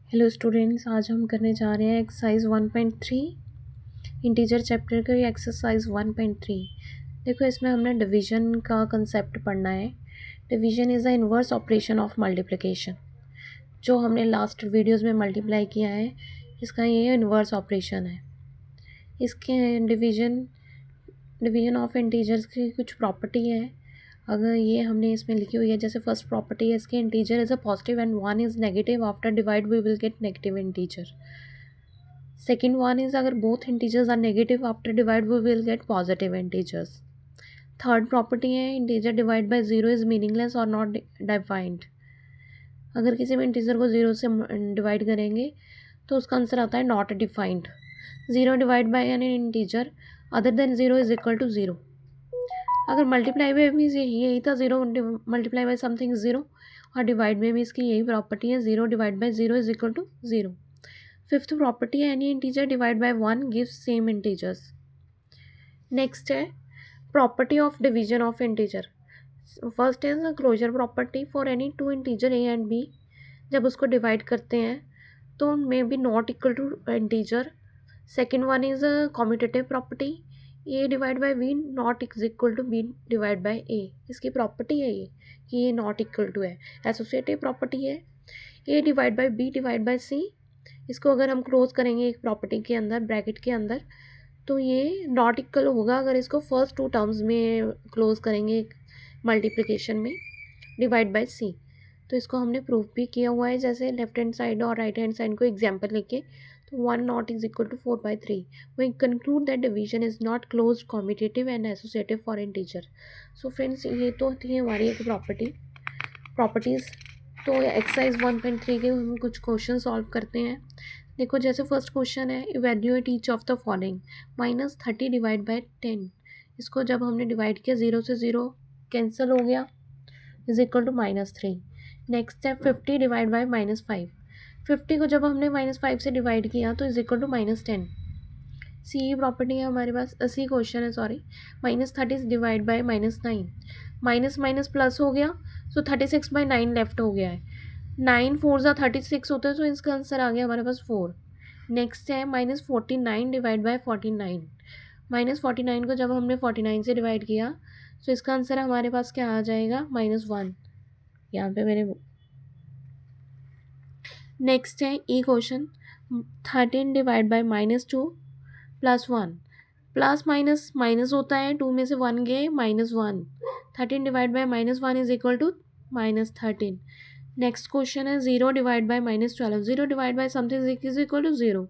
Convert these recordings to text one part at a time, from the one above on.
Hello students, आज हम करने जा रहे हैं एक्सरसाइज 1.3 इंटीजर चैप्टर का एक्सरसाइज 1.3। देखो, इसमें हमने डिवीजन का कंसेप्ट पढ़ना है। Division is the inverse operation of multiplication. जो हमने लास्ट वीडियोस में मल्टीप्लाई किया है, इसका ये इन्वर्स ऑपरेशन है। इसके डिवीजन ऑफ इंटीजर्स की कुछ प्रॉपर्टी है। अगर ये हमने इसमें लिखी हुई है, जैसे फर्स्ट प्रॉपर्टी है इसके, integer is a positive and one is negative, after divide we will get negative integer. Second one is अगर both integers are negative, after divide we will get positive integers. Third property है integer divide by zero is meaningless और not defined. अगर किसी भी integer को zero से divide करेंगे तो उसका आंसर आता है not defined. Zero divide by an integer other than zero is equal to zero. अगर मल्टीप्लाई में भी यही था, zero multiply by something zero, और डिवाइड में भी इसकी यही प्रॉपर्टी है, zero divide by zero is equal to zero. Fifth property है any integer divide by one gives same integers. Next है property of division of integer. First is closure property for any to integer A and B. जब उसको divide करते हैं तो may be not equal to integer. Second one is commutative property, A divide by B not is equal to B divide by A. इसकी property है ये कि ये नॉट इक्वल टू है। एसोसिएटिव प्रॉपर्टी है A divide by B divide by C. इसको अगर हम क्लोज करेंगे एक प्रॉपर्टी के अंदर, ब्रैकेट के अंदर, तो ये नॉट इक्वल होगा अगर इसको फर्स्ट टू टर्म्स में क्लोज करेंगे मल्टीप्लिकेशन में, डिवाइड बाई सी। तो इसको हमने प्रूफ भी किया हुआ है, जैसे लेफ्ट हैंड साइड और राइट हैंड साइड को एग्जाम्पल लेके। तो one not is equal to 4/3। We conclude that division is not close, commutative and associative for integer. So friends, ये तो थी हमारी एक प्रॉपर्टीज़। तो एक्सरसाइज 1.3 के हम कुछ क्वेश्चन सॉल्व करते हैं। देखो, जैसे फर्स्ट क्वेश्चन है, evaluate each of the following. -30 divide by 10। इसको जब हमने डिवाइड किया, 0 से 0 कैंसिल हो गया, इज इक्वल टू -3। नेक्स्ट है 50 डिवाइड बाई -5। 50 को जब हमने -5 से डिवाइड किया तो is equal to -10। C property है हमारे पास, सी क्वेश्चन है, sorry. -30 divide by -9। Minus minus plus हो गया, सो 36/9 लेफ्ट हो गया है। 9 4 ज़ा 36 होता है, तो इसका आंसर आ गया हमारे पास 4। नेक्स्ट है -49 डिवाइड बाई 49। -49 को जब हमने 49 से डिवाइड किया तो इसका आंसर हमारे पास क्या आ जाएगा, -1। यहाँ पे मेरे नेक्स्ट है E question, 13 divide by -2 +1। Plus minus minus होता है, 2 में से 1 गए, -1। 13 divide by -1 is equal to -13। Next question है 0 divide by -12। 0 divide by something is equal to 0।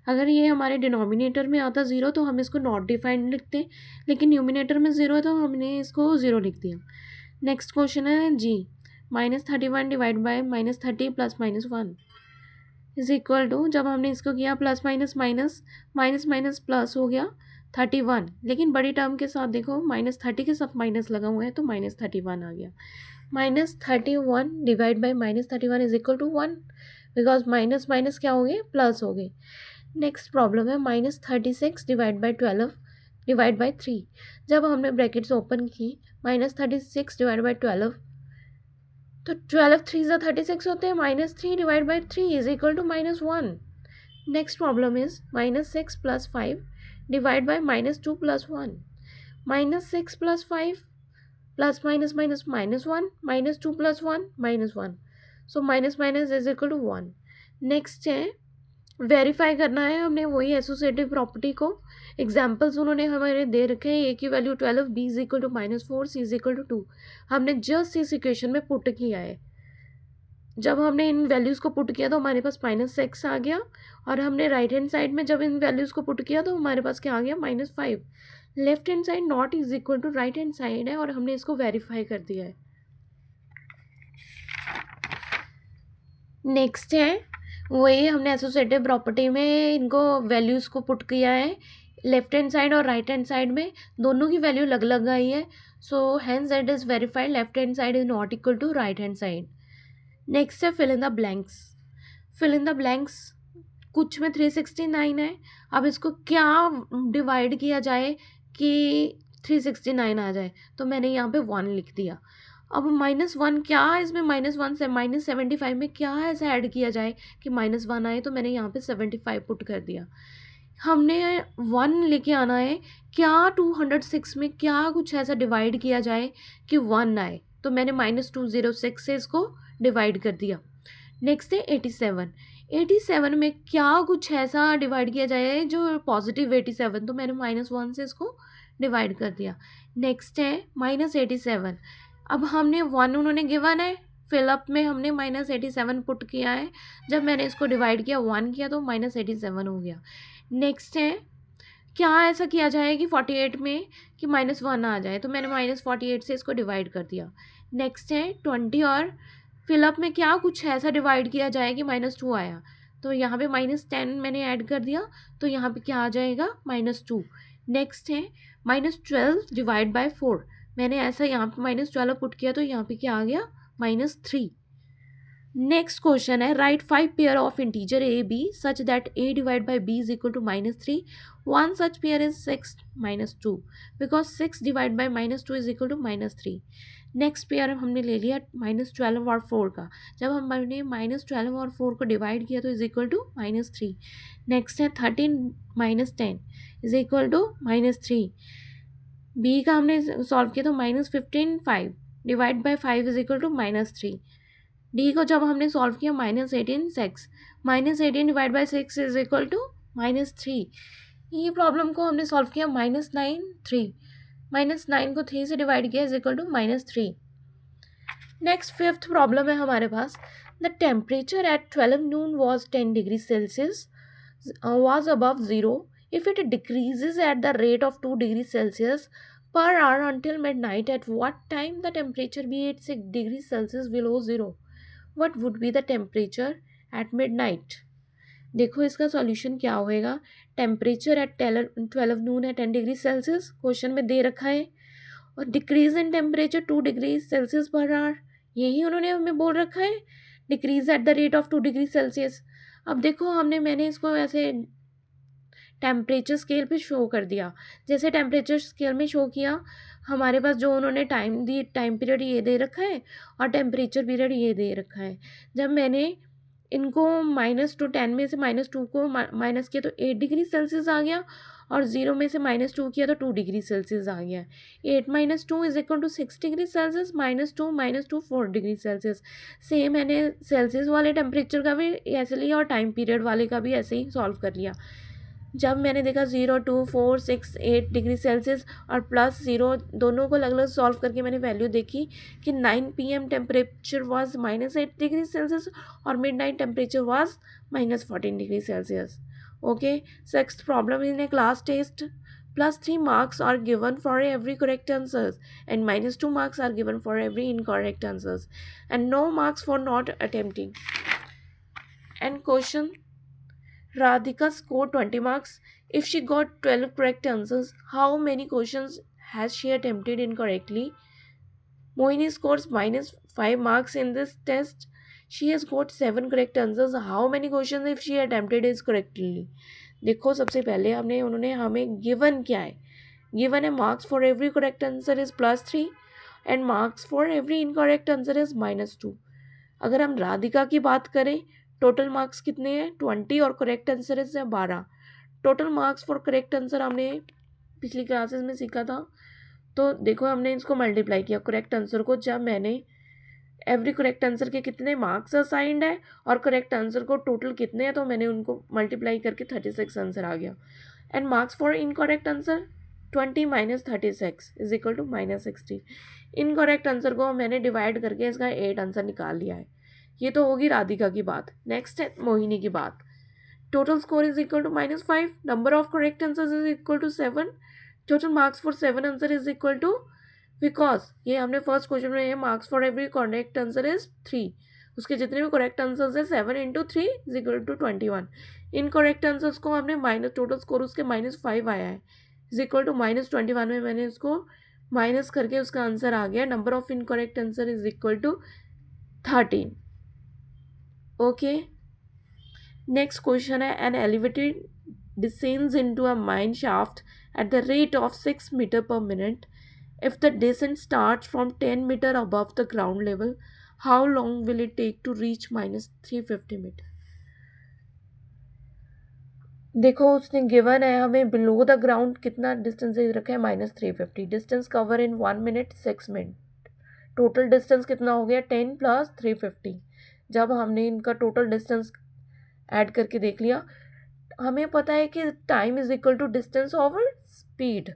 अगर ये हमारे डिनोमिनेटर में आता 0 तो हम इसको नॉट डिफाइंड लिखते, लेकिन न्यूमिनेटर में 0 है तो हमने इसको 0 लिख दिया। नेक्स्ट क्वेश्चन है जी, -31 divide by -30 plus -1 is equal to, जब हमने इसको किया plus minus minus, minus minus plus हो गया 31। लेकिन बड़ी टर्म के साथ देखो, -30 के साथ माइनस लगा हुआ है तो -31 आ गया। -31 divide by -31 is equal to 1, because minus minus क्या हो गए, प्लस हो गए। नेक्स्ट प्रॉब्लम है -36 डिवाइड बाई 12 डिवाइड बाई 3। जब हमने ब्रैकेट्स ओपन की, -36 डिवाइड बाई 12, तो 12 3 ज़ा 36 होते हैं, -3 divide by 3 is equal to -1। Next problem is -6 + 5 divide by -2 + 1। -6 + 5 plus minus minus -1, -2 + 1 -1। So minus minus is equal to 1। Next है वेरीफाई करना है हमने वही एसोसिएटिव प्रॉपर्टी को। एग्जाम्पल्स उन्होंने हमारे दे रखे हैं, ए की value 12, B is equal to -4, C is equal to 2। हमने जस्ट इस इक्वेशन में पुट किया है। जब हमने इन वैल्यूज़ को पुट किया तो हमारे पास -6 आ गया, और हमने राइट हैंड साइड में जब इन वैल्यूज़ को पुट किया तो हमारे पास क्या आ गया, -5। Left hand side not is equal to right hand side है, और हमने इसको वेरीफाई कर दिया है। नेक्स्ट है वही हमने एसोसिएटिव प्रॉपर्टी में इनको वैल्यूज़ को पुट किया है, लेफ्ट हैंड साइड और राइट हैंड साइड में दोनों की वैल्यू अलग अलग आई है। So hence that is verified, left hand side is not equal to right hand side. Next है fill in the blanks. Fill in the blanks, कुछ में 369 है। अब इसको क्या डिवाइड किया जाए कि 369 आ जाए, तो मैंने यहाँ पे 1 लिख दिया। अब -1 क्या है इसमें, -1 से -75 में क्या ऐसा ऐड किया जाए कि -1 आए, तो मैंने यहाँ पे 75 पुट कर दिया। हमने 1 लेके आना है, क्या 206 में क्या कुछ ऐसा डिवाइड किया जाए कि 1 आए, तो मैंने -206 से इसको डिवाइड कर दिया। नेक्स्ट है 87। 87 में क्या कुछ ऐसा डिवाइड किया जाए जो पॉजिटिव 87, तो मैंने -1 से इसको डिवाइड कर दिया। नेक्स्ट है -87। अब हमने 1 उन्होंने गिवन है, फिलअप में हमने -87 पुट किया है, जब मैंने इसको डिवाइड किया 1 किया तो -87 हो गया। नेक्स्ट है क्या ऐसा किया जाए कि 48 में कि -1 आ जाए, तो मैंने -48 से इसको डिवाइड कर दिया। नेक्स्ट है 20 और फिलअप में क्या कुछ ऐसा डिवाइड किया जाए कि -2 आया, तो यहाँ पे -10 मैंने ऐड कर दिया, तो यहाँ पे क्या आ जाएगा -2। नेक्स्ट है -12 डिवाइड बाय 4, मैंने ऐसा यहाँ पे -12 पुट किया तो यहाँ पे क्या आ गया -3। नेक्स्ट क्वेश्चन है write 5 pair of integer A B such that a divide by b is equal to -3। One such pair is 6 -2 because 6 divide by -2 is equal to -3। Next pair हमने ले लिया -12 और 4 का, जब हमने -12 और 4 को डिवाइड किया तो इज इक्वल टू -3। नेक्स्ट है 13 -10 इज इक्वल टू -3। बी का हमने सॉल्व किया तो -15 5 divide by 5 is equal to -3। D को जब हमने सॉल्व किया -18 6, -18 divide by 6 is equal to -3। ये प्रॉब्लम को हमने सॉल्व किया -9 3, -9 को 3 से डिवाइड किया is equal to -3। Next fifth problem है हमारे पास, the temperature at 12 noon was 10 degree Celsius was above zero if it decreases at the rate of 2 degrees Celsius per hour until midnight, at what time the temperature be at 6 degrees Celsius below zero? What would be the temperature at midnight? देखो इसका solution क्या होएगा। Temperature at 12 नून है 10 degree Celsius question में दे रखा है, और decrease in temperature 2 degree Celsius per hour, यही उन्होंने हमें बोल रखा है, decrease at the rate of 2 degree Celsius. अब देखो मैंने इसको ऐसे टेम्परेचर स्केल पे शो कर दिया, जैसे टेम्परेचर स्केल में शो किया, हमारे पास जो उन्होंने टाइम पीरियड ये दे रखा है और टेम्परेचर पीरियड ये दे रखा है। जब मैंने इनको -10 में से -2 को माइनस किया तो 8 डिग्री सेल्सियस आ गया, और 0 में से -2 किया तो 2 डिग्री सेल्सियस आ गया। 8 - 2 is equal to 6 degree Celsius, -2 4 degree Celsius. Same मैंने सेल्सियस वाले टेम्परेचर का भी ऐसे लिया और टाइम पीरियड वाले का भी ऐसे ही सॉल्व कर लिया। जब मैंने देखा 0 2 4 6 8 डिग्री सेल्सियस और +0 दोनों को अलग अलग सॉल्व करके मैंने वैल्यू देखी कि 9 PM temperature was -8 degree Celsius और midnight temperature was -14 degree Celsius. Okay, sixth problem in a class test, +3 marks are given for every correct answers and -2 marks are given for every incorrect answers and no marks for not attempting. And question, Radhika scored 20 marks. If she got 12 correct answers, how many questions has she attempted incorrectly? Mohini scores -5 marks in this test. She has got 7 correct answers. How many questions if she attempted is correctly? देखो सबसे पहले उन्होंने हमें given क्या है, given है marks for every correct answer is +3 and marks for every incorrect answer is -2। अगर हम राधिका की बात करें, टोटल मार्क्स कितने हैं 20 और करेक्ट आंसर है 12। Total marks for correct answer हमने पिछली क्लासेस में सीखा था, तो देखो हमने इसको मल्टीप्लाई किया करेक्ट आंसर को, जब मैंने एवरी करेक्ट आंसर के कितने मार्क्स असाइंड है और करेक्ट आंसर को टोटल कितने हैं, तो मैंने उनको मल्टीप्लाई करके 36 आंसर आ गया। And marks for incorrect answer 20 - 36 is equal to -60। Incorrect answer को मैंने डिवाइड करके इसका 8 आंसर निकाल लिया है। ये तो होगी राधिका की बात। नेक्स्ट है मोहिनी की बात, total score is equal to -5, number of correct answer is equal to 7, total marks for 7 answer is equal to, because ये हमने फर्स्ट क्वेश्चन में marks for every correct answer is 3, उसके जितने भी करेक्ट आंसर्स है 7 × 3 is equal to 21। Incorrect answers को हमने minus, total score उसके -5 आया है इज इक्वल टू -21 में मैंने उसको माइनस करके उसका आंसर आ गया, number of incorrect answer is equal to 13। Okay, next question है, an elevated descends into a mine shaft at the rate of 6 meter per minute If the descent starts from 10 meter above the ground level, how long will it take to reach minus 350 metre? देखो उसने given है हमें below the ground कितना distance दे रखा है -350. Distance cover in 1 minute 6 minute. Total distance कितना हो गया 10 + 350. जब हमने इनका टोटल डिस्टेंस ऐड करके देख लिया, हमें पता है कि time is equal to distance over speed.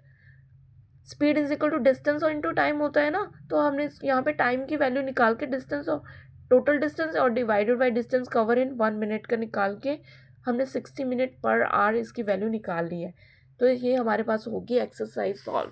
Speed is equal to distance और इंटू टाइम होता है ना. तो हमने यहाँ पे टाइम की वैल्यू निकाल के डिस्टेंस और टोटल डिस्टेंस और divided by distance cover in 1 minute का निकाल के हमने 60 मिनट पर आवर इसकी वैल्यू निकाल ली है. तो ये हमारे पास होगी एक्सरसाइज सॉल्व.